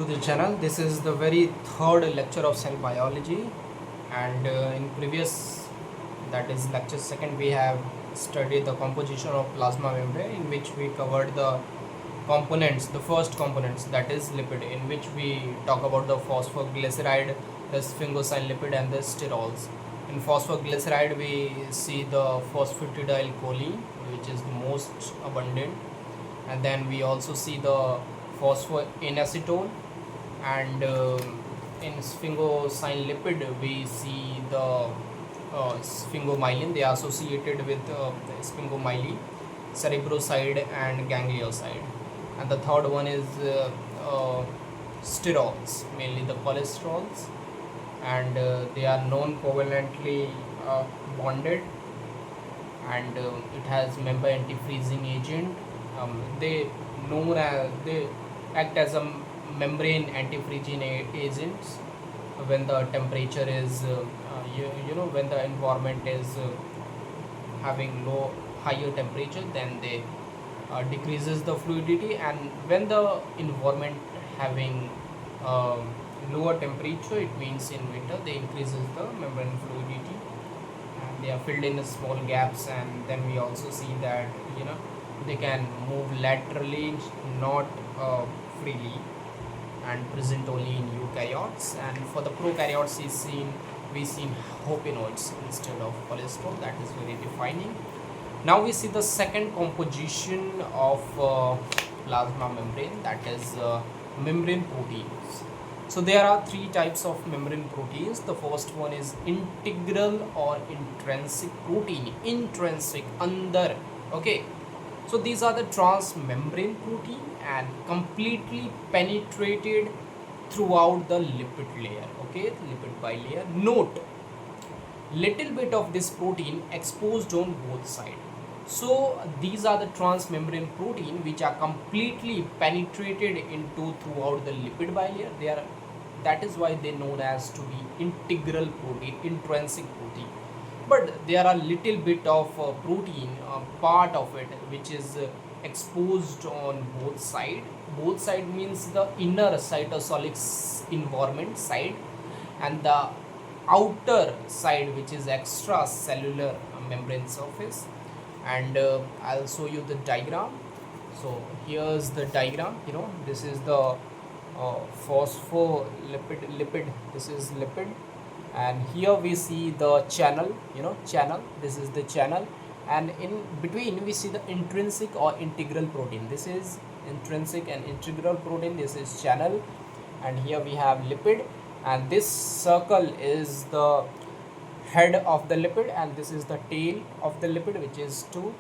to the channel. This is the very third lecture of cell biology, and in previous, that is lecture second, we have studied the composition of plasma membrane, in which we covered the components, the first components, that is lipid, in which we talk about the phosphoglyceride, the sphingosine and the sterols. In phosphoglyceride, we see the phosphatidylcholine, which is the most abundant, and then we also see the phosphoinositol, and in sphingosine lipid we see the sphingomyelin. They are associated with sphingomyelin, cerebroside and ganglioside. And the third one is sterols, mainly the cholesterols, and they are non-covalently bonded, and it has member anti-freezing agent. They act as a membrane anti-freezing agents when the temperature is when the environment is having higher temperature, then they decreases the fluidity, and when the environment having lower temperature, it means in winter, they increases the membrane fluidity, and they are filled in small gaps. And then we also see that they can move laterally, not freely, and present only in eukaryotes. And for the prokaryotes we see hopinoids instead of cholesterol. That is very defining. Now we see the second composition of plasma membrane, that is membrane proteins. So there are three types of membrane proteins. The first one is integral or intrinsic protein. Intrinsic, under. Okay. So these are the transmembrane protein and completely penetrated throughout the lipid layer. Okay, lipid bilayer. Note, little bit of this protein exposed on both sides. So these are the transmembrane protein which are completely penetrated into throughout the lipid bilayer. They are, that is why they known as to be integral protein, intrinsic protein. But there are little bit of protein, part of it, which is exposed on both side. Both side means the inner cytosolic environment side, and the outer side, which is extracellular membrane surface. And I'll show you the diagram. So here's the diagram. This is the phospholipid. This is lipid, and here we see the channel. Channel. This is the channel, and in between we see the intrinsic or integral protein. This is intrinsic and integral protein. This is channel, and here we have lipid, and this circle is the head of the lipid, and this is the tail of the lipid, which is 2,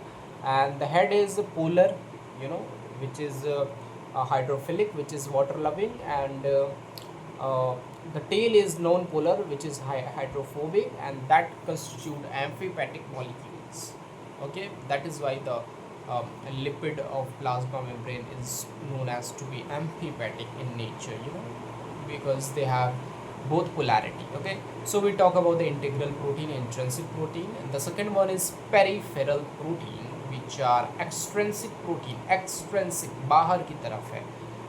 and the head is polar, which is hydrophilic, which is water loving, and the tail is non-polar, which is hydrophobic, and that constitute amphipathic molecules. Okay, that is why the lipid of plasma membrane is known as to be amphipathic in nature, because they have both polarity. Okay, so we talk about the integral protein, intrinsic protein, and the second one is peripheral protein, which are extrinsic protein. Extrinsic, bahar ki taraf hai.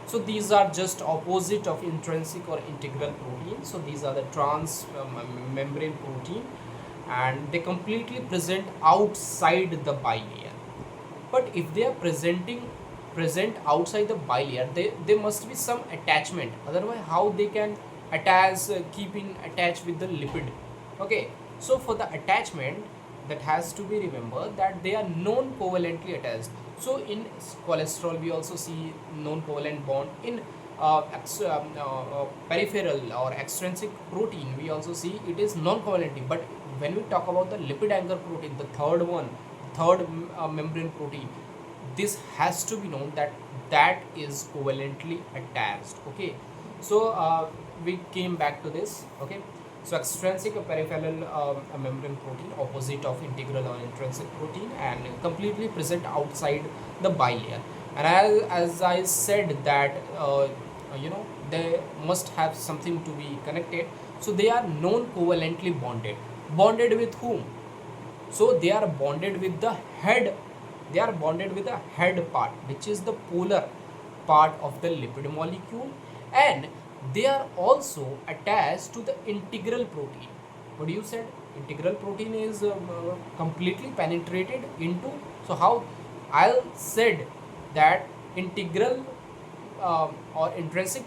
So these are just opposite of intrinsic or integral protein. So these are the transmembrane protein, and they completely present outside the bilayer. But if they are present outside the bilayer, there must be some attachment. Otherwise, how they can attach, keeping attached with the lipid? Okay, so for the attachment, that has to be remembered that they are non-covalently attached. So in cholesterol we also see non-covalent bond. In peripheral or extrinsic protein we also see it is non-covalently. But when we talk about the lipid anchor protein, the third membrane protein, this has to be known that is covalently attached. Okay, so we came back to this. Okay, so extrinsic or peripheral membrane protein, opposite of integral or intrinsic protein, and completely present outside the bilayer. And as I said that they must have something to be connected. So they are non-covalently bonded. Bonded with whom? So they are bonded with the head. They are bonded with the head part, which is the polar part of the lipid molecule, and they are also attached to the integral protein. What do you said? Integral protein is completely penetrated into. So how I'll said that integral or intrinsic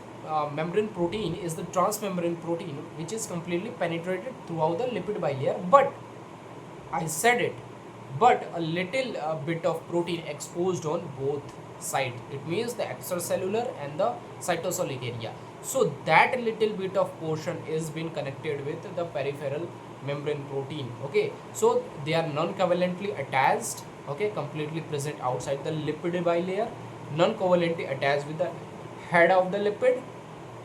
membrane protein is the transmembrane protein which is completely penetrated throughout the lipid bilayer. But I said it, but a little bit of protein exposed on both sides. It means the extracellular and the cytosolic area. So that little bit of portion is been connected with the peripheral membrane protein. Okay, so they are non-covalently attached. Okay, completely present outside the lipid bilayer, non-covalently attached with the head of the lipid,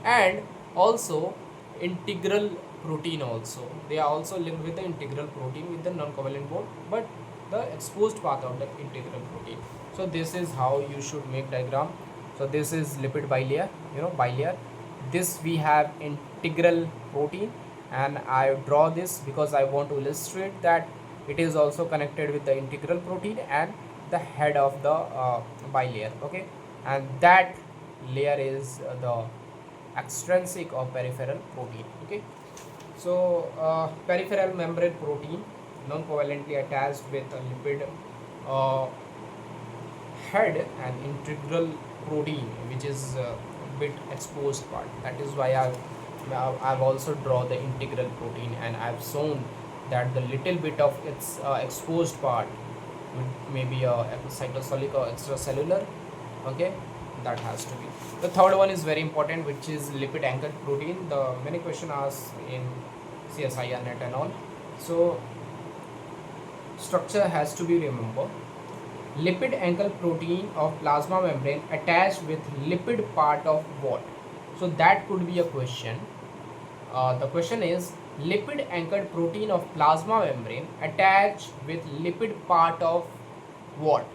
and also integral protein also. They are also linked with the integral protein with the non-covalent bond, but the exposed path of the integral protein. So this is how you should make diagram. So this is lipid bilayer, bilayer. This we have integral protein, and I draw this because I want to illustrate that it is also connected with the integral protein and the head of the bilayer. Okay, and that layer is the extrinsic or peripheral protein. Okay, so peripheral membrane protein non-covalently attached with a lipid uh, head and integral protein which is a bit exposed part. That is why I've also draw the integral protein, and I've shown that the little bit of its exposed part may be a cytosolic or extracellular. Okay, that has to be. The third one is very important, which is lipid anchored protein. The many question asked in CSIR net and all. So structure has to be remembered. Lipid anchored protein of plasma membrane attached with lipid part of what? So that could be a question. The question is lipid anchored protein of plasma membrane attached with lipid part of what?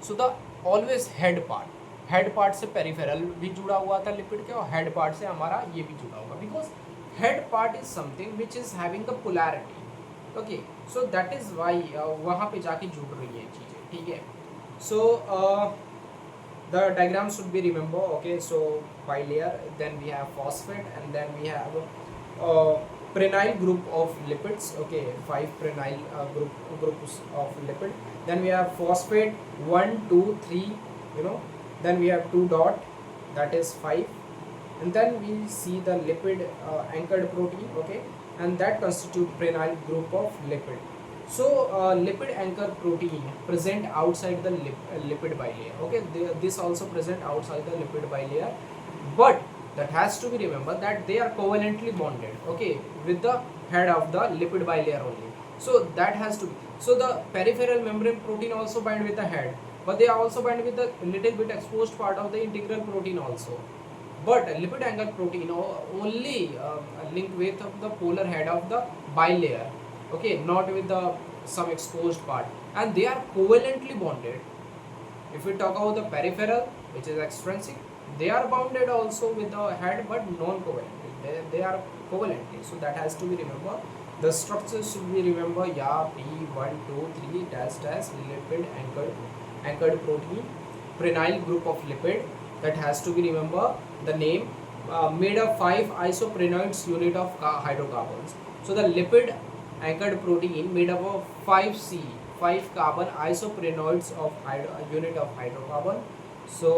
So the always head part से peripheral भी जुड़ा हुआ था lipid के, और head part से हमारा ये भी जुड़ा हुआ, because head part is something which is having the polarity. Okay, so that is why वहाँ पे जाके जुड़ रही है चीज़ें. ठीक है, सो the diagram should be remember. Okay, so bilayer, then we have phosphate, and then we have prenyl group of lipids. Okay, 5 prenyl groups of lipid. Then we have phosphate 1 2 3, then we have 2 dot, that is 5, and then we see the lipid anchored protein. Okay, and that constitute prenyl group of lipid. So lipid anchor protein present outside the lipid bilayer. Okay, this also present outside the lipid bilayer, but that has to be remembered that they are covalently bonded. Okay, with the head of the lipid bilayer only. So that has to be. So the peripheral membrane protein also bind with the head, but they are also bind with the little bit exposed part of the integral protein also. But lipid anchor protein only linked with the polar head of the bilayer. Okay, not with the some exposed part, and they are covalently bonded. If we talk about the peripheral, which is extrinsic, they are bounded also with the head, but non-covalently. They are covalently. So that has to be remembered. The structure should be remembered. Yeah, P1 2 3 dash dash lipid anchored protein, prenyl group of lipid. That has to be remembered. The name made of 5 isoprenoids unit of hydrocarbons. So the lipid anchored protein made up of 5 carbon isoprenoids of unit of hydrocarbon. So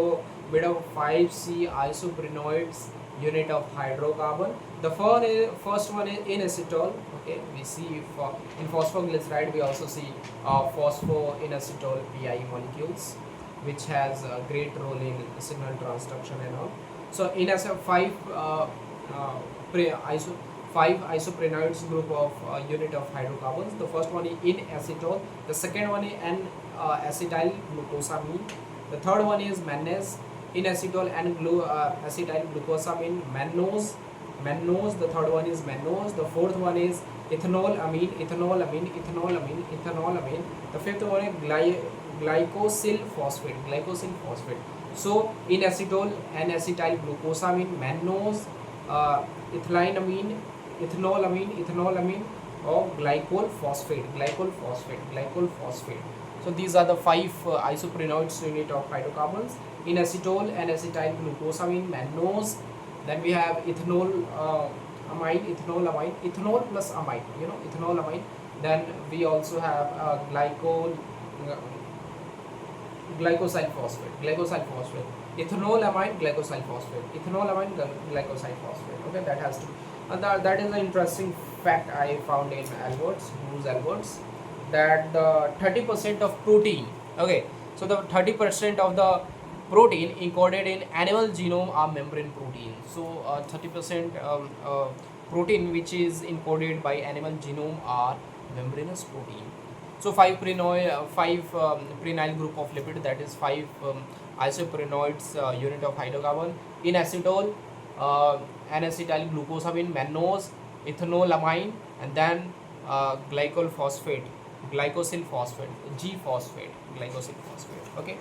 made up of 5C isoprenoids unit of hydrocarbon. The first one is inositol. Okay, we see in phosphoglyceride we also see phosphoinositol pi molecules, which has a great role in signal transduction and all. So in as a 5 isoprenoids group of unit of hydrocarbons. The first one is inositol. The second one is N-acetyl glucosamine. The third one is mannose, inositol and acetyl glucosamine, mannose. The third one is mannose. The fourth one is ethanolamine. The fifth one is glycosyl phosphate. So inositol, N-acetyl glucosamine, mannose, ethanolamine, or glycol phosphate. So these are the 5 isoprenoids unit of hydrocarbons: inositol, N-acetyl glucosamine, mannose, Then we have ethanol amine, ethanol plus amine, ethanol amine. Then we also have glycoside phosphate, ethanol amine, glycoside phosphate, glycoside phosphate. Okay, that has to, and that is an interesting fact I found in Alberts, Bruce Alberts, that the 30% of protein, okay, so the 30% of the protein encoded in animal genome are membrane protein. So 30% protein which is encoded by animal genome are membranous protein. So five prenyl group of lipid, that is five isoprenoids unit of hydrocarbon in acetol, N-acetyl glucosamine, mannose, ethanolamine, and then glycol phosphate, glycosyl phosphate, G phosphate, glycosyl phosphate. Okay,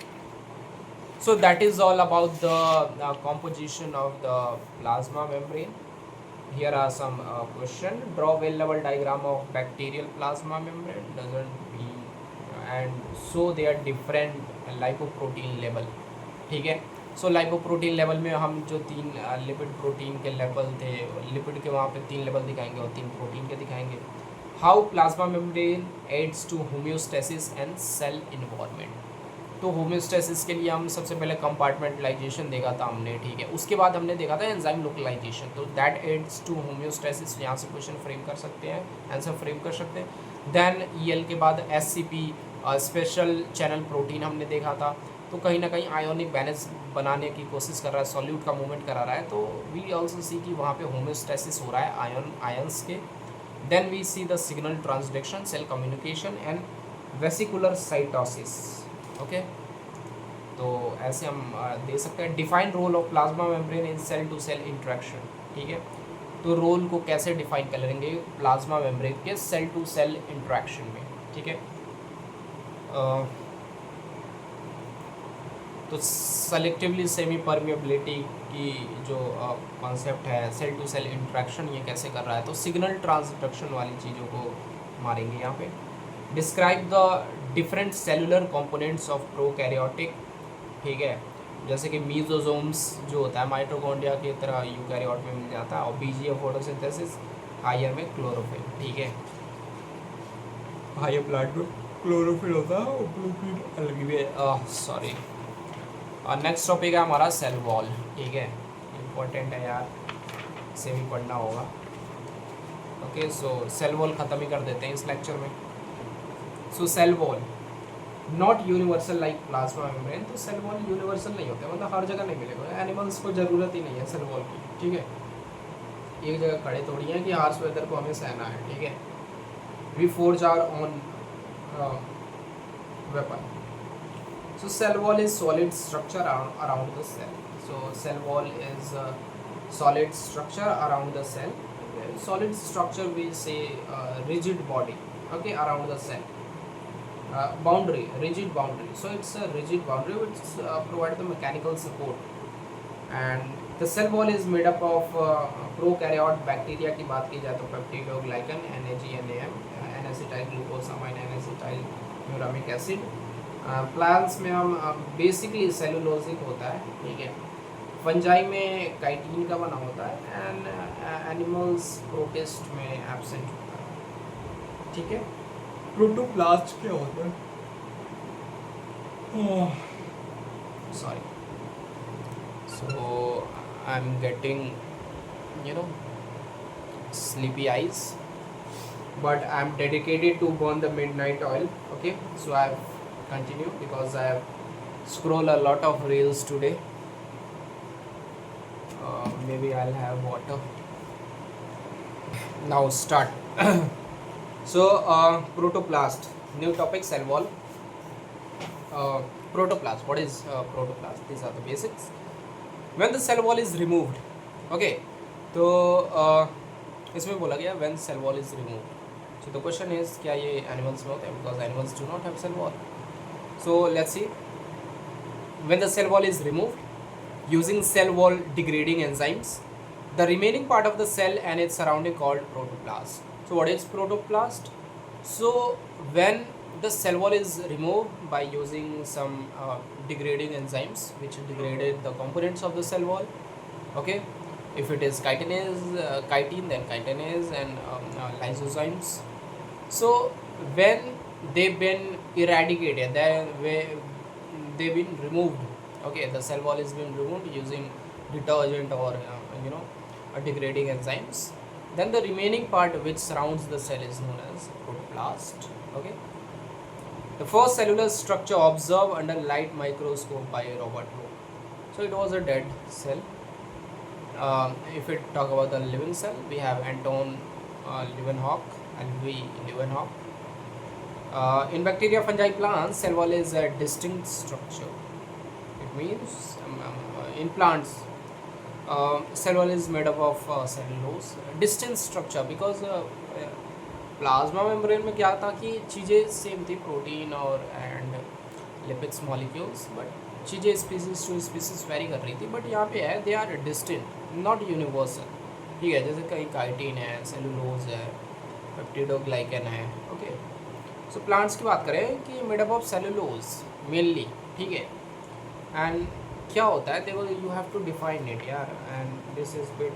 so that is all about the composition of the plasma membrane. Here are some question. Draw well level diagram of bacterial plasma membrane. Doesn't be and so they are different lipoprotein level. ठीक है, सो lipoprotein level में हम जो तीन lipid protein के level थे, lipid के वहाँ पे तीन लेवल दिखाएंगे और तीन प्रोटीन के दिखाएंगे. How plasma membrane aids to homeostasis and cell involvement. तो होम्योस्टेसिस के लिए हम सबसे पहले कंपार्टमेंटलाइजेशन देखा था हमने, ठीक है. उसके बाद हमने देखा था एंजाइम लोकलाइजेशन. तो दैट एड्स टू होम्योस्टेसिस. यहाँ से क्वेश्चन फ्रेम कर सकते हैं, आंसर फ्रेम कर सकते हैं. देन ईएल के बाद एससीपी स्पेशल चैनल प्रोटीन हमने देखा था. तो कहीं ना कहीं आयोनिक बैलेंस बनाने की कोशिश कर रहा है, सॉल्यूट का मूवमेंट करा रहा है. तो वी ऑल्सो सी कि वहाँ पे होम्योस्टेसिस हो रहा है आयंस के. Then we see the signal transduction, cell communication and vesicular cytosis. Okay, तो ऐसे हम दे सकते हैं. Define role of plasma membrane in cell to cell interaction. ठीक है, तो रोल को कैसे डिफाइन करेंगे प्लाज्मा मेम्ब्रेन के सेल टू सेल इंट्रैक्शन में. ठीक है, तो सेलेक्टिवली सेमी परमिएबिलिटी की जो कॉन्सेप्ट है, सेल टू सेल इंट्रैक्शन ये कैसे कर रहा है. तो सिग्नल ट्रांसडक्शन वाली चीज़ों को मारेंगे यहाँ पे. Describe the different cellular components of prokaryotic. ठीक है, जैसे कि मीजोजोम्स जो होता है माइटोकॉन्ड्रिया की तरह यूकैरियोट में मिल जाता है. और बीजीएफ फोटोसिंथेसिस, हायर में क्लोरोफिल. ठीक है, हायर प्लांट में क्लोरोफिल होता है और ब्लूफिल अलग भी. सॉरी, और नेक्स्ट टॉपिक है हमारा सेल वॉल. ठीक है, इम्पोर्टेंट है यार, इसे भी पढ़ना होगा. ओके, सो सेल वॉल ख़त्म ही कर देते हैं इस लेक्चर में. So cell wall not universal like plasma membrane. तो सेल वॉल यूनिवर्सल नहीं होते, मतलब हर जगह नहीं मिलेगा. एनिमल्स को ज़रूरत ही नहीं है सेल वॉल की. ठीक है, एक जगह खड़े थोड़ी हैं कि हार्श वेदर को हमें सहना है. ठीक है, we forge our own weapon. So cell wall is solid structure around the cell. So cell wall is a solid structure around the cell. Solid structure we say rigid body. Okay, around the cell. Boundary, rigid boundary. So it's a rigid boundary which provides the mechanical support. And the cell wall is made up of prokaryote bacteria की बात की जाए तो peptidoglycan, NAG, NAM, N-acetyl glucosamine, N-acetyl uramic acid. Plants में हम basically cellulosic होता है. ठीक है, फंजाई में काइटिन का बना होता है एंड एनिमल्स प्रोटिस्ट में एब्सेंट होता है. ठीक है, प्रोटोप्लास्ट क्या होता है. Sorry, so I am getting sleepy eyes, but I am dedicated to burn the midnight oil. Okay, so I have continue because I have scrolled a lot of reels today. Maybe I'll have water. Now start. So protoplast, new topic, cell wall. Protoplast, what is protoplast? These are the basics. When the cell wall is removed, okay, तो इसमें बोला गया when cell wall is removed. So the question is क्या ये animals में होता है, because animals do not have cell wall. So let's see. When the cell wall is removed using cell wall degrading enzymes, the remaining part of the cell and its surrounding called protoplast. So what is protoplast? So when the cell wall is removed by using some degrading enzymes which degraded the components of the cell wall, okay, If it is chitin, then chitinase and lysozymes. So when they've been eradicated, they've been removed. Okay, the cell wall is been removed using detergent or degrading enzymes. Then the remaining part which surrounds the cell is known as protoplast. Okay, the first cellular structure observed under light microscope by Robert Hooke. So it was a dead cell. If we talk about the living cell, we have Anton Leeuwenhoek and V. Leeuwenhoek. In bacteria, fungi, plants, cell wall is a distinct structure. It means in plants, cell wall is made up of cellulose. Distinct structure because plasma membrane में क्या था कि चीज़ें same थी, protein और and lipids molecules, but चीज़ें species to species vary कर रही थी. बट यहाँ पे है they are distinct, not universal. ठीक है, जैसे कहीं काइटिन है, सेलुलोज है, पेप्टिडोग्लाइकन है. ओके, सो प्लांट्स की बात करें कि made up of cellulose mainly. ठीक है, एंड क्या होता है देखो, you have to define it यार, एंड दिस इज बिट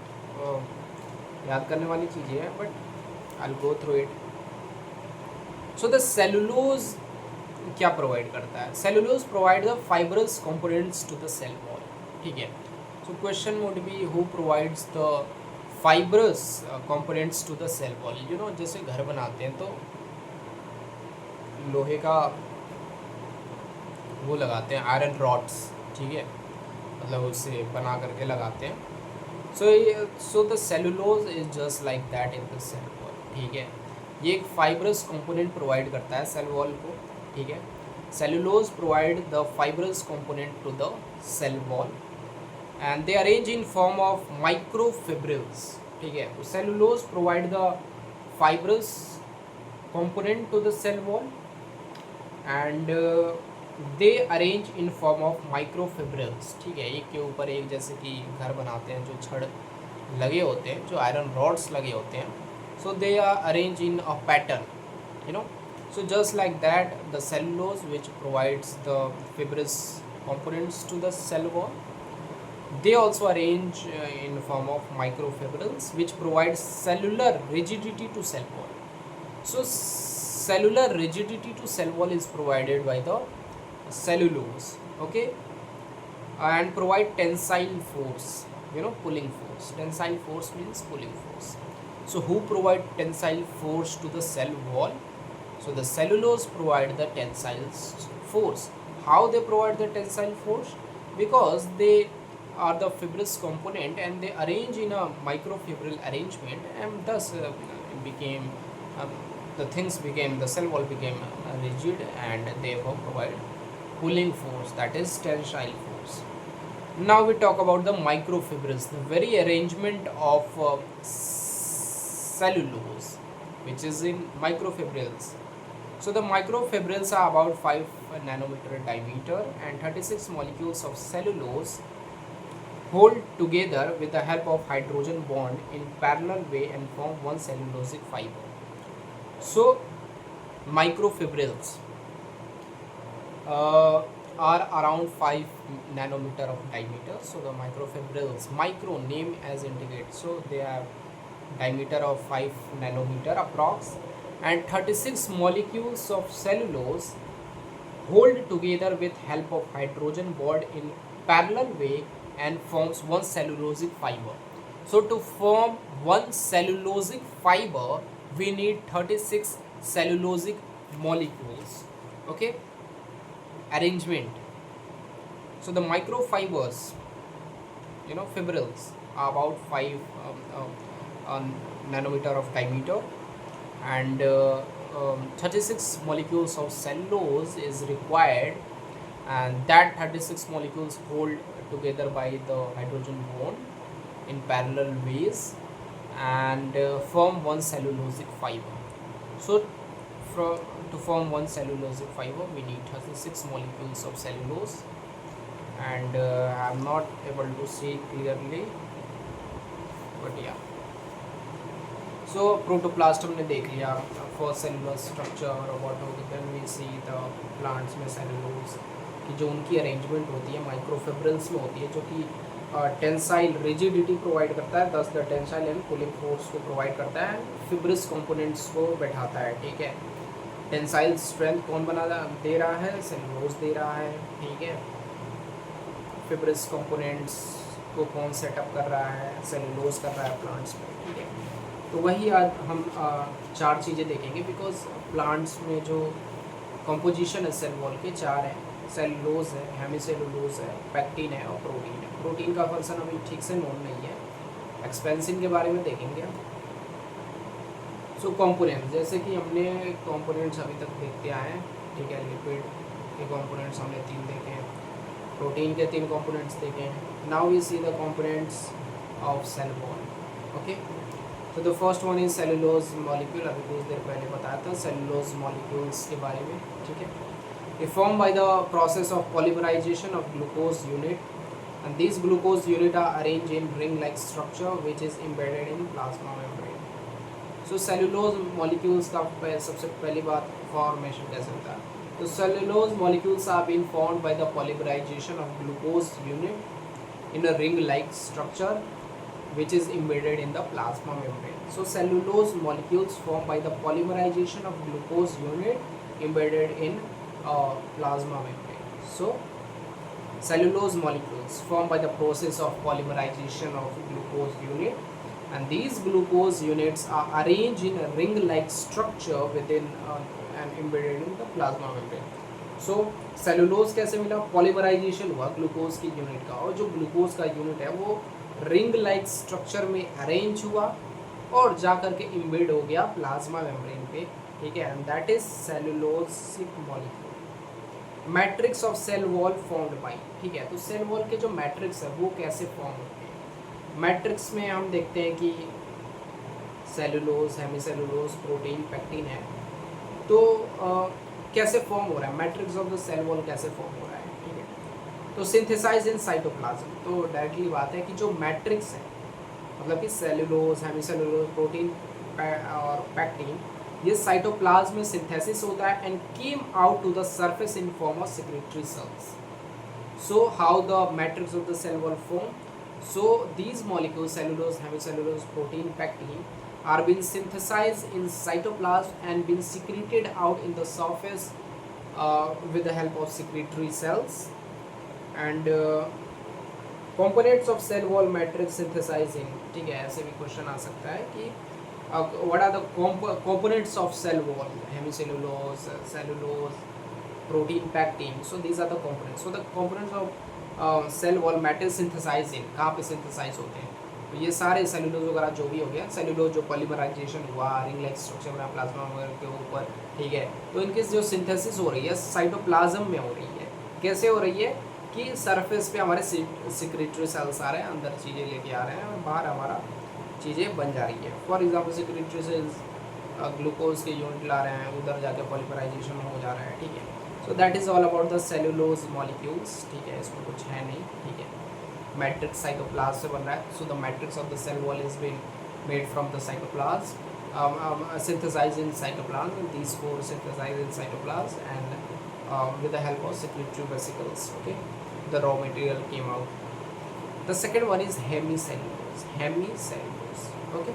याद करने वाली चीज़ें हैं, but I'll go through it. So the cellulose क्या प्रोवाइड करता है? Cellulose provide the fibrous components to the cell wall. ठीक है, so question would be who provides the fibrous components to the cell wall? You know, जैसे घर बनाते हैं तो लोहे का वो लगाते हैं, आयरन रॉड्स. ठीक है, मतलब उससे बना करके लगाते हैं. So the cellulose is just like that in the cell wall. ठीक है, ये एक फाइब्रस कंपोनेंट प्रोवाइड करता है सेल वॉल को. ठीक है, cellulose provide the fibrous component to the cell wall and they arrange in form of microfibrils. ठीक है, cellulose provide the fibrous component to the cell wall and they arrange in form of microfibrils. ठीक है, एक के ऊपर एक, जैसे कि घर बनाते हैं जो छड़ लगे होते हैं, जो आयरन रॉड्स लगे होते हैं. So they are arranged in a pattern, you know. So just like that, the cellulose which provides the fibrous components to the cell wall, they also arrange in form of microfibrils which provide cellular rigidity to cell wall. So cellular rigidity to cell wall is provided by the cellulose. Okay, and provide tensile force, you know, pulling force. Tensile force means pulling force. So who provide tensile force to the cell wall? So the cellulose provide the tensile force. How they provide the tensile force? Because they are the fibrous component and they arrange in a microfibril arrangement, and thus the cell wall became rigid and therefore provide pulling force, that is tensile force. Now we talk about the microfibrils, the very arrangement of cellulose which is in microfibrils. So the microfibrils are about 5 nanometer diameter and 36 molecules of cellulose hold together with the help of hydrogen bond in parallel way and form one cellulosic fiber. So microfibrils are around 5 nanometer of diameter. So the microfibrils, micro name as indicate, so they have diameter of 5 nanometer approx, and 36 molecules of cellulose hold together with help of hydrogen bond in parallel way and forms one cellulosic fiber. So to form one cellulosic fiber we need 36 cellulosic molecules. Okay, arrangement. So the microfibers, you know, fibrils are about 5 nanometer of diameter, and 36 molecules of cellulose is required, and that 36 molecules hold together by the hydrogen bond in parallel ways and form one cellulosic fiber. So to form one cellulosic fiber we need 36 molecules of cellulose, and I'm not able to see clearly, but yeah. So protoplast हमने देख लिया, first cellular structure और what हो, then we see the plants में cellulose की जो उनकी arrangement होती है माइक्रोफिब्रिल्स में होती है, जो कि टेंसाइल रिजिडिटी प्रोवाइड करता है, दस the tensile and pulling force को प्रोवाइड करता है, फिब्रिस कंपोनेंट्स को बैठाता है, ठीक है। टेंसाइल स्ट्रेंथ कौन बना दे रहा है, सेलुलोज दे रहा है, ठीक है। फिब्रिस कंपोनेंट्स को कौन सेटअप कर रहा है, सेलुलोज कर रहा है प्लांट्स में, ठीक है। तो वही आज हम चार चीज़ें देखेंगे, बिकॉज प्लांट्स में जो कंपोजिशन है सेल वॉल के चार हैं, सेलुलोज है, हेमिसेलुलोज है, पैक्टिन है और प्रोटीन है। प्रोटीन का फंक्शन अभी ठीक से नोन नहीं है, एक्सपेंसिन के बारे में देखेंगे। सो कंपोनेंट्स, जैसे कि हमने कंपोनेंट्स अभी तक देखते आए हैं, ठीक है। लिपिड के कंपोनेंट्स हमने तीन देखे हैं, प्रोटीन के तीन कंपोनेंट्स देखे हैं। Now we see the components of cell wall, okay. तो the first one is cellulose molecule, अभी कुछ देर पहले बताया था सेलुलोज मॉलिक्यूल्स के बारे में, ठीक है। ये form by the process of polymerisation of glucose unit, and these glucose unit are arranged in ring like structure which is embedded in plasma membrane. So cellulose molecules का सबसे पहली बात फॉर्मेशन कैसे होता है, तो cellulose molecules are being formed by the polymerization of glucose unit in a ring like structure which is embedded in the plasma membrane. So cellulose molecules formed by the polymerization of glucose unit embedded in plasma membrane. So cellulose molecules formed by the process of polymerization of glucose unit, and these glucose units are arranged in a ring like structure within and embedded in the plasma membrane. So cellulose कैसे मिला, polymerization हुआ glucose की unit का, और जो glucose का unit है वो रिंग लाइक स्ट्रक्चर में अरेंज हुआ और जा करके इम्बेड हो गया प्लाज्मा मेम्ब्रेन पे, ठीक है। And that is cellulosic molecule. Matrix of cell wall formed by, ठीक है। तो सेल वॉल के जो मैट्रिक्स है वो कैसे फॉर्म होते हैं, मैट्रिक्स में हम देखते हैं कि सेलुलोज, हेमिसेलुलोज, प्रोटीन, पैक्टिन है। तो कैसे फॉर्म हो रहा है matrix of the cell wall, कैसे फॉर्म हो रहा है, ठीक है। तो सिंथेसाइज इन साइटोप्लाज्म, तो डायरेक्टली बात है कि जो मैट्रिक्स है, मतलब कि सेलुलोज, हेमिसेलुलोज, प्रोटीन और पैक्टिन, ये साइटोप्लाज्म में सिंथेसिस होता है and came out to the surface in form of secretory cells. So how the matrix of the cell wall form? So these molecules, cellulose, hemicellulose, protein, pectin, are being synthesized in cytoplasm and being secreted out in the surface with the help of secretory cells. And components of cell wall matrix synthesizing, ठीक है, ऐसे भी question आ सकता है कि what are the components of cell wall? Hemicellulose, cellulose, protein, pectin. So these are the components. So the components of cell wall matrix synthesizing, कहाँ पे synthesize होते हैं, तो ये सारे सेलुलोज वगैरह जो भी हो गया, सेलुलोज जो पॉलीमराइजेशन हुआ, रिंग लाइक स्ट्रक्चर बना प्लाज्मा के ऊपर, ठीक है। तो इनकी जो सिंथेसिस हो रही है साइटोप्लाज्म में हो रही है। कैसे हो रही है कि सरफेस पे हमारे सिक्रेटरी सेल्स आ रहे हैं, अंदर चीज़ें लेके आ रहे हैं और बाहर हमारा चीज़ें बन जा रही है। For example secretory cells glucose के यूनिट ला रहे हैं, उधर जाके पॉलीमराइजेशन हो जा रहा है, ठीक है। So that is all about the cellulose molecules, ठीक है, इसमें कुछ है नहीं, ठीक है। मैट्रिक्स साइटोप्लाज्म से बन रहा है, so the matrix of the cell wall is been made from the cytoplasm, synthesized in cytoplasm. These four synthesized in cytoplasm and with the help of secretory vesicles, okay, the raw material came out. The second one is hemicellulose. Hemicellulose, okay.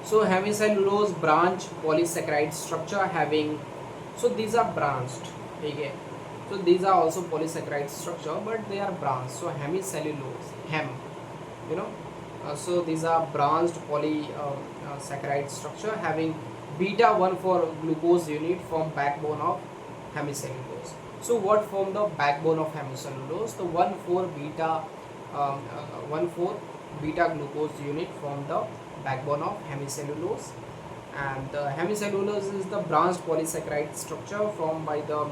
So hemicellulose branch polysaccharide structure having, so these are branched, ठीक है। So these are also polysaccharide structure but they are branched. So hemicellulose, hem, you know, so these are branched polysaccharide structure having beta 1,4 glucose unit form backbone of hemicellulose. So what form the backbone of hemicellulose? The 1,4 beta 1,4 beta glucose unit form the backbone of hemicellulose, and the hemicellulose is the branched polysaccharide structure formed by the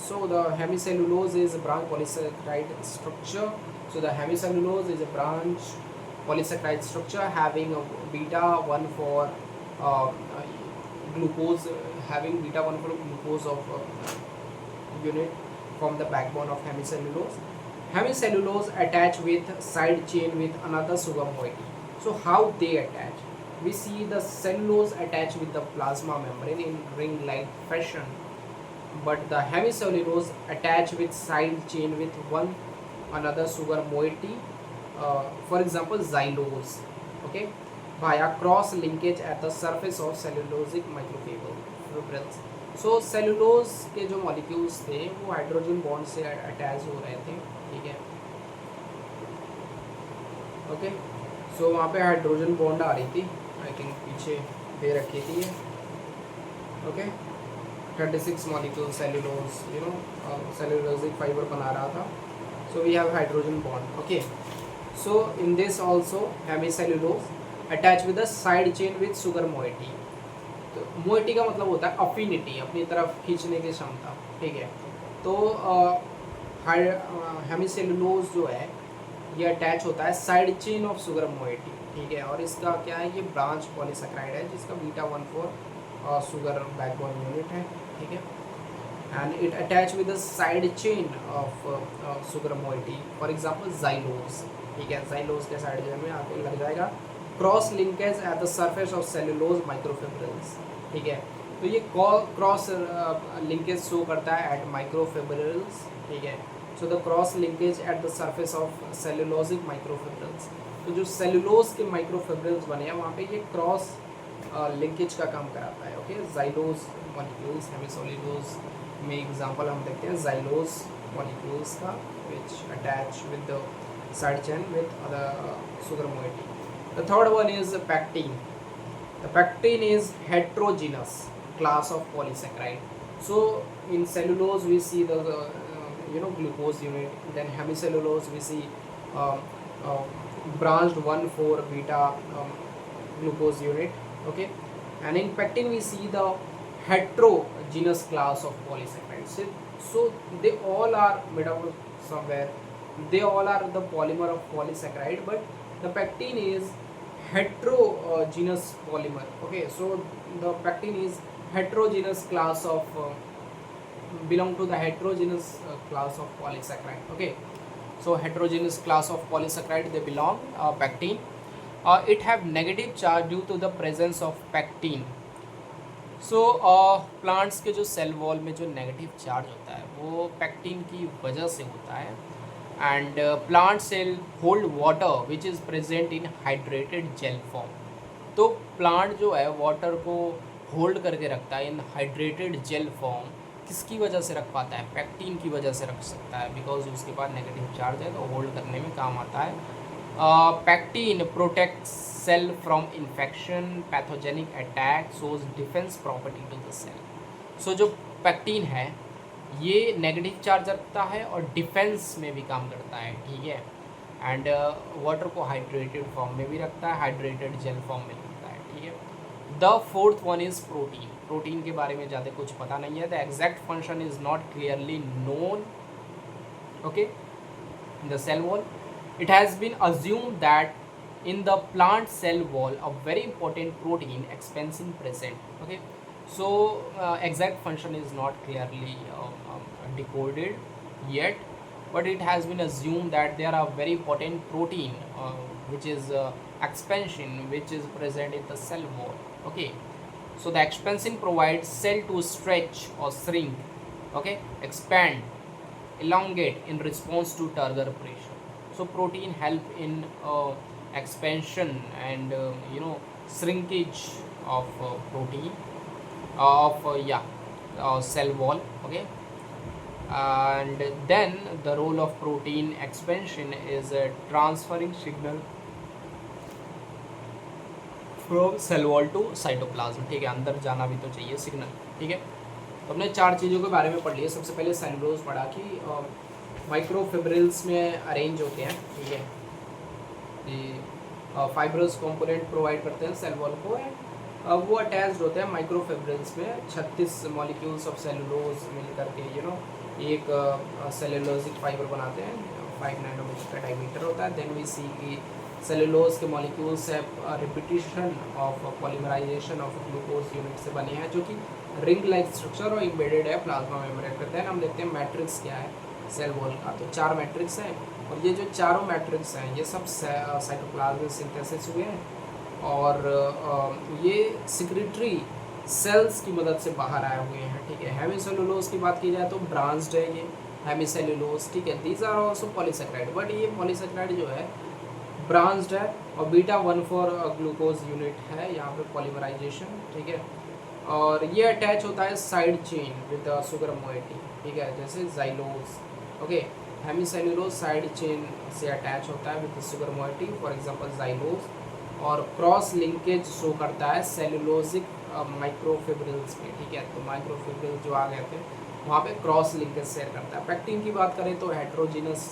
so the hemicellulose is a branch polysaccharide structure. So the hemicellulose is a branch polysaccharide structure having a beta 1,4 glucose, having beta 1,4 glucose of unit from the backbone of hemicellulose. Hemicellulose attach with side chain with another sugar moiety. So how they attach? We see the cellulose attach with the plasma membrane in ring-like fashion. but the hemicellulose attach with side chain with one another sugar moiety, for example xylose, okay, via cross linkage at the surface of cellulosic microfibrils. So cellulose के जो molecules थे वो hydrogen bond से attach हो रहे थे, ठीक है, ओके। सो वहाँ पे हाइड्रोजन बॉन्ड आ रही थी, आई थिंक पीछे दे रखी थी ये, okay. 36 molecule cellulose, cellulosic fiber बना रहा था. So we have hydrogen bond, okay. So in this also hemicellulose attached with the side chain with sugar moiety. तो moiety का मतलब होता है affinity, अपनी तरफ खींचने की क्षमता, ठीक है। तो हेमिसेलुलोज जो है ये अटैच होता है side chain of sugar moiety, ठीक है। और इसका क्या है, ये ब्रांच पॉलीसेकेराइड है जिसका बीटा 1,4 सुगर बैकबोन यूनिट है, ठीक है। And it attach with the side chain of sugar moiety, for example xylose, ठीक है। जाइलोज के साइड चेन में आपको लग जाएगा cross linkage at the surface of cellulose microfibrils, ठीक है। तो ये क्रॉस लिंकेज शो करता है एट माइक्रोफिब्रिल्स, ठीक है। So the cross linkage at the surface of cellulosic microfibrils, तो जो सेलुलोज के माइक्रोफिब्रिल्स बने हैं वहाँ पे ये क्रॉस लिंकेज का काम कराता है, ओके। जाइलोज मॉलिक्यूल्स, हेमिसोलिलोज में एग्जांपल हम देखते हैं जाइलोज मॉलिक्यूल्स का which attach with the side chain with the sugar moiety. The third one is pectin. The pectin is heterogeneous class of polysaccharide. So in cellulose we see the glucose unit. Then hemicellulose we see branched 1,4 beta glucose unit. Okay, and in pectin we see the heterogeneous class of polysaccharides. So they all are made up of somewhere. They all are the polymer of polysaccharide, but the pectin is heterogeneous polymer, okay. So the pectin is heterogeneous class of belong to the heterogeneous class of polysaccharide, okay. So heterogeneous class of polysaccharide they belong, pectin. It have negative charge due to the presence of pectin. So plants के जो cell wall में जो negative charge होता है वो pectin की वजह से होता है. And plant cell hold water which is present in hydrated gel form. तो प्लांट जो है वाटर को होल्ड करके रखता है इन हाइड्रेटेड जेल फॉर्म. किसकी वजह से रख पाता है? पेक्टिन की वजह से रख सकता है, बिकॉज उसके पास नेगेटिव चार्ज है तो होल्ड करने में काम आता है. Pectin protect cell from infection, pathogenic attack, shows defence property to the cell. So जो पेक्टिन है ये नेगेटिव चार्ज रखता है और डिफेंस में भी काम करता है, ठीक है. एंड वाटर को हाइड्रेटेड फॉर्म में भी रखता है, हाइड्रेटेड जेल फॉर्म में रखता है, ठीक है. The fourth one is protein. Protein के बारे में ज़्यादा कुछ पता नहीं है. The exact function is not clearly known, okay. The cell wall it has been assumed that in the plant cell wall a very important protein expansion present, okay. So exact function is not clearly decoded yet, but it has been assumed that there are very potent protein which is expansion which is present in the cell wall, okay. So the expansion provides cell to stretch or shrink, okay, expand, elongate in response to turgor pressure. So protein help in expansion and shrinkage of protein of cell wall, okay. And then the role of protein expansion is transferring signal from cell wall to cytoplasm, ठीक है. अंदर जाना भी तो चाहिए signal, ठीक है. तो हमने 4 चीज़ों के बारे में पढ़ लिया. सबसे पहले सेलुलोज पढ़ा कि माइक्रोफिब्रिल्स में अरेंज होते हैं, ठीक है. फाइब्रस कंपोनेंट प्रोवाइड करते हैं सेल वॉल को, वो अटैच्ड होते हैं माइक्रोफिब्रिल्स में. 36 मॉलिक्यूल्स ऑफ सेलुलोज मिल करके एक सेलुलोजिक फाइबर बनाते हैं. 5 नैनोमीटर का डायमीटर होता है. देन वी सी कि सेलुलोज के मॉलिक्यूल्स है repetition of polymerisation of glucose unit से बने हैं जो कि रिंग लाइक स्ट्रक्चर और इम्बेडेड है प्लाज्मा मेम्ब्रेन करते हैं. हम देखते हैं मैट्रिक्स क्या है सेल वॉल का. तो 4 मैट्रिक्स हैं और ये जो चारों मैट्रिक्स हैं ये सब साइटोप्लाज्म में सिंथेसिस हुए हैं और ये सिक्रेटरी सेल्स की मदद से बाहर आए हुए हैं, ठीक है। हेमिसेलुलोज की बात की जाए तो ब्रांच्ड है ये हेमिसेलुलोज, ठीक है। These are also polysaccharide, but ये पॉलीसेक्राइड जो है ब्रांच्ड है, और बीटा 1,4 ग्लूकोज यूनिट है यहाँ पे पॉलीमराइजेशन, ठीक है। और ये अटैच होता है side chain with sugar moiety, ठीक है, जैसे xylose, okay. Hemicellulose side chain से अटैच होता है with sugar moiety, for example xylose. और क्रॉस लिंकेज शो करता है सेलुलोजिक माइक्रोफिब्रिल्स में, ठीक है। तो माइक्रोफिब्रिल जो आ गए थे वहाँ पे क्रॉस लिंकेज शेयर करता है। पैक्टिन की बात करें तो हेट्रोजीनस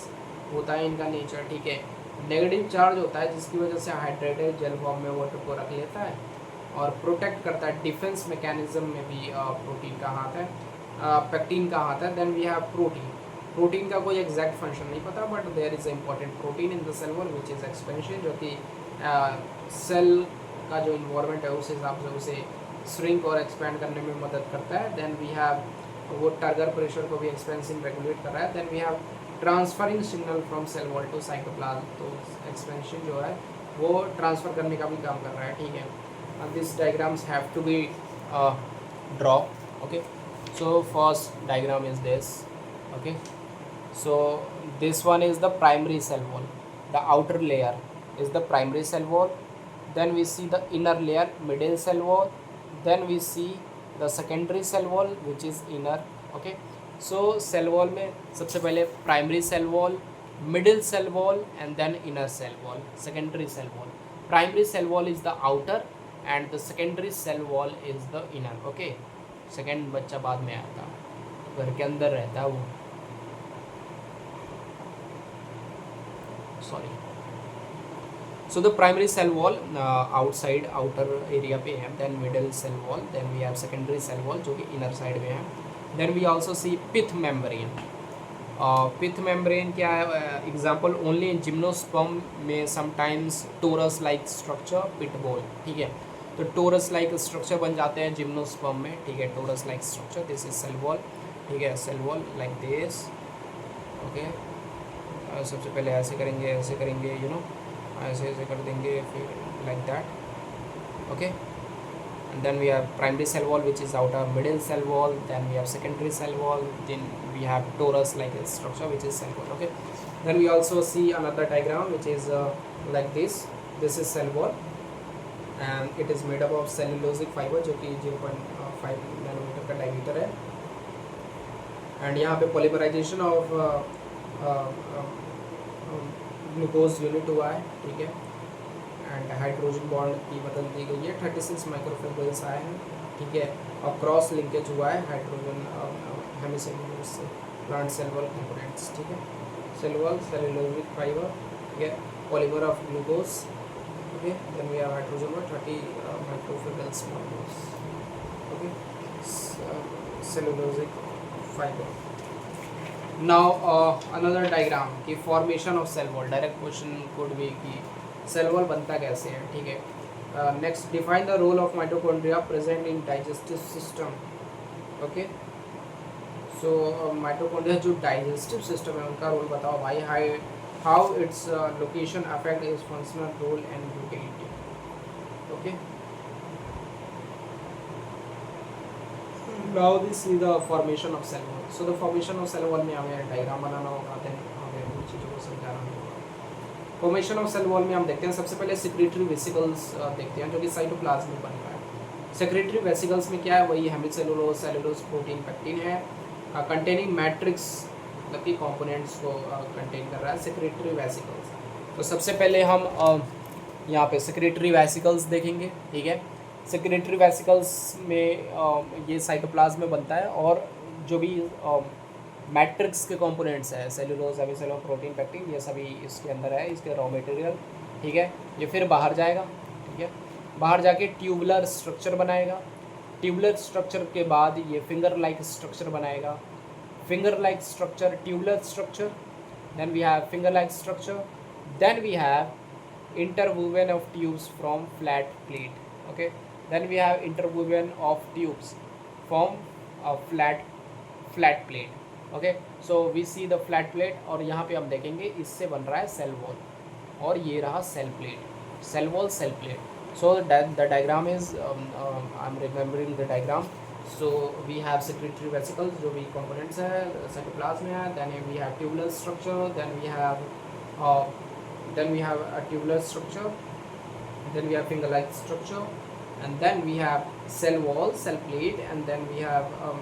होता है इनका नेचर, ठीक है। नेगेटिव चार्ज होता है जिसकी वजह से हाइड्रेटेड जेल फॉर्म में वाटर को रख लेता है और प्रोटेक्ट करता है। डिफेंस मैकेनिज्म में भी प्रोटीन का हाथ है, पैक्टिन का हाथ है। Then we have protein. Protein का कोई एग्जैक्ट फंक्शन नहीं पता, but there is important protein in the cell wall which is expansion, जो कि सेल का जो इन्वायरमेंट है उस हिसाब से उसे श्रिंक और एक्सपेंड करने में मदद करता है। देन वी हैव वो टर्गर प्रेशर को भी एक्सपेंशन रेगुलेट कर रहा है। Then we have transferring signal from cell wall to cytoplasm, तो एक्सपेंशन जो है वो ट्रांसफ़र करने का भी काम कर रहा है, ठीक है। This diagrams have to be draw, okay. So first diagram is this, okay. So this one is the primary cell wall, the outer layer is the primary cell wall, then we see the inner layer, middle cell wall, then we see the secondary cell wall which is inner, okay. So cell wall में सबसे पहले primary cell wall, middle cell wall and then inner cell wall, secondary cell wall. Primary cell wall is the outer and the secondary cell wall is the inner, okay. second बच्चा बाद में आता है, घर के अंदर रहता है वो, sorry. So the primary cell wall outside outer area पे है, then middle cell wall, then we have secondary cell wall जो कि इनर साइड में है। Then we also see pith membrane. Pith membrane क्या है? एग्जांपल ओनली इन जिम्नोस्पर्म में sometimes torus like structure, pit ball, ठीक है। तो टोरस लाइक स्ट्रक्चर बन जाते हैं जिम्नोस्पर्म में, ठीक है। Torus like structure, this is cell wall, ठीक है। Cell wall like this, okay. सबसे पहले ऐसे करेंगे, ऐसे करेंगे, यू नो, ऐसे ऐसे कर देंगे, फिर like that, okay. And then we have primary cell wall which is outer, middle cell wall, then we have secondary cell wall, then we have torus like structure which is cell wall, okay. Then we also see another diagram which is like this is cell wall and it is made up of cellulosic fibre जो कि 0.5 nanometre का diameter है। And यहाँ पे polymerisation of glucose unit हुआ है, ठीक है। एंड हाइड्रोजन बॉन्ड की बदल दी गई है, 36 माइक्रोफिब्रिल्स आए हैं, ठीक है। और क्रॉस लिंकेज हुआ है हाइड्रोजन हेमिसेलुलोज से प्लांट सेल वॉल कंपोनेंट्स, ठीक है। सेल वॉल सेलुलोजिक फाइबर, ठीक है, polymer of glucose, okay. Then we have hydrogen bond 30 microfibrils, okay, cellulosic fibre. Now another diagram कि formation of cell wall, direct question could be कि cell wall बनता कैसे है, ठीक है। Next define the role of mitochondria present in digestive system, okay. So mitochondria जो digestive system है उनका रोल बताओ भाई, how its location affect its functional role and utility, okay. Now this is the formation of cell wall. So the formation of cell wall में हमें diagram बनाना होगा, then हमें उन चीज़ों को समझाना होगा। फॉर्मेशन ऑफ सेल वॉल में हम देखते हैं सबसे पहले सेक्रेटरी वेसिकल्स देखते हैं जो कि साइटोप्लाज्म में बन रहा है। सेक्रेटरी वेसिकल्स में क्या है? वही हेमिसेलुलोज, सेलुलोज, प्रोटीन, पैक्टिन है, कंटेनिंग मैट्रिक्स मतलब कि कंपोनेंट्स को कंटेन कर रहा है सेक्रेटरी वेसिकल्स। तो सबसे पहले हम यहाँ पे सेक्रेटरी वेसिकल्स देखेंगे, ठीक है। सेक्रेटरी वेसिकल्स में ये साइटोप्लाज्म में बनता है और जो भी मैट्रिक्स के कंपोनेंट्स है, सेलुलोज, हेमिसेलुलोज, प्रोटीन, पैक्टिन, ये सभी इसके अंदर है, इसके रॉ मटेरियल, ठीक है। ये फिर बाहर जाएगा, ठीक है। बाहर जाके ट्यूबुलर स्ट्रक्चर बनाएगा। ट्यूबुलर स्ट्रक्चर के बाद ये फिंगर लाइक स्ट्रक्चर बनाएगा। Finger like structure, tubular structure, then we have finger like structure, then we have interwoven of tubes from flat plate, okay. Then we have interwoven of tubes from a flat plate, okay. So we see the flat plate और यहाँ पे हम देखेंगे इससे बन रहा है cell wall और ये रहा cell plate, cell wall, cell plate. So that the diagram is I'm remembering the diagram. So we have secretory vesicles जो भी components है cytoplasm में है, then we have tubular structure, uh, then we have a tubular structure, then we have finger-like structure, and then we have cell wall, cell plate, and then we have a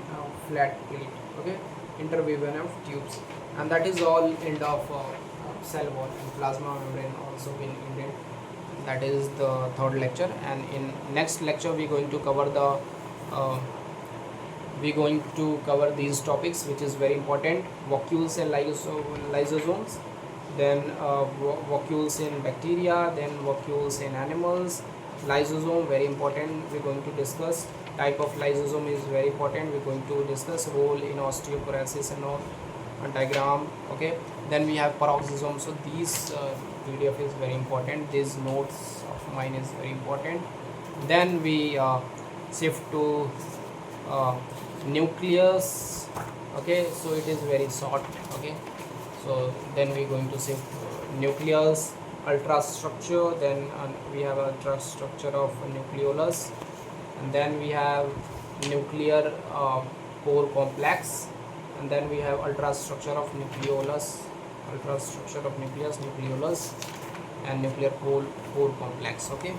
flat plate. Okay, interwoven of tubes, and that is all end of cell wall and plasma membrane also been ended. That is the third lecture, and in next lecture uh, we're going to cover these topics, which is very important: vacuoles and lysosomes, then vacuoles in bacteria, then vacuoles in animals, lysosome very important. We're going to discuss type of lysosome is very important. We're going to discuss role in osteoporosis and all, diagram. Okay, then we have peroxisome. So these PDF is very important. These notes of mine is very important. Then we shift to uh, nucleus. Okay, so it is very short. Okay, so then we're going to shift nucleus, ultrastructure, then we have ultrastructure of nucleolus, and then we have nuclear core complex, and then we have ultrastructure of nucleolus, ultrastructure of nucleus, nucleolus, and nuclear core complex. Okay,